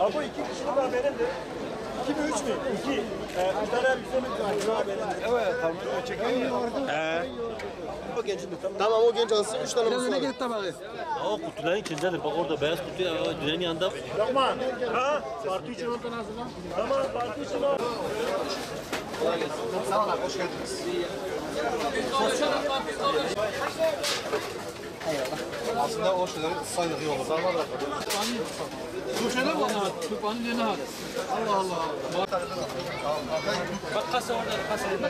Abi 2 kişilik var benim de. 2 mi 3 mü? 2. Bir tane bizim var benim de. Evet tamam. Çekelim. O genç mi? Tamam o genç alsın 3 tane Biraz mısır öne alın. git tabağı. O kutuların içindedir. Bak orada beyaz kutu düğenin yanında. Lokman. Ha? Parti için ondan hazırlan. Tamam parti için o. Sağ olun abi, hoş geldiniz. Aslında o şeyleri saydık iyi olur. Sarma bırakalım. Bu şeyler mi? Tüpanın yeni hali. Allah Allah. Bak kasa orada, kasa orada.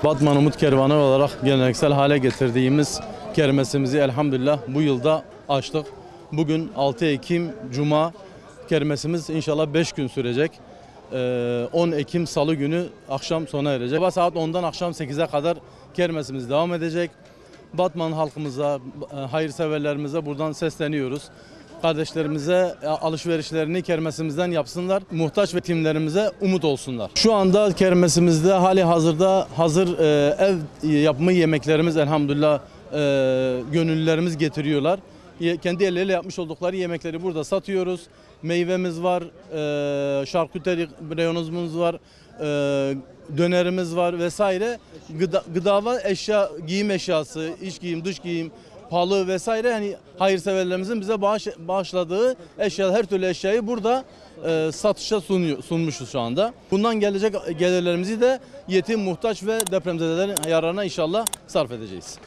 Batman Umut Kervanı olarak geleneksel hale getirdiğimiz kermesimizi elhamdülillah bu yılda açtık. Bugün 6 Ekim Cuma, kermesimiz inşallah 5 gün sürecek. 10 Ekim Salı günü akşam sona erecek. Sabah saat 10'dan akşam 8'e kadar kermesimiz devam edecek. Batman halkımıza, hayırseverlerimize buradan sesleniyoruz. Kardeşlerimize alışverişlerini kermesimizden yapsınlar. Muhtaç ve timlerimize umut olsunlar. Şu anda kermesimizde hali hazırda hazır ev yapımı yemeklerimiz elhamdülillah gönüllülerimiz getiriyorlar. Kendi elleriyle yapmış oldukları yemekleri burada satıyoruz. Meyvemiz var, şarküteri reyonumuz var, dönerimiz var vesaire. Gıda ve eşya, giyim eşyası, iç giyim, dış giyim, pahalı vesaire, yani hayırseverlerimizin bize bağışladığı eşya, her türlü eşyayı burada satışa sunmuşuz şu anda. Bundan gelecek gelirlerimizi de yetim, muhtaç ve depremzedelerin yararına inşallah sarf edeceğiz.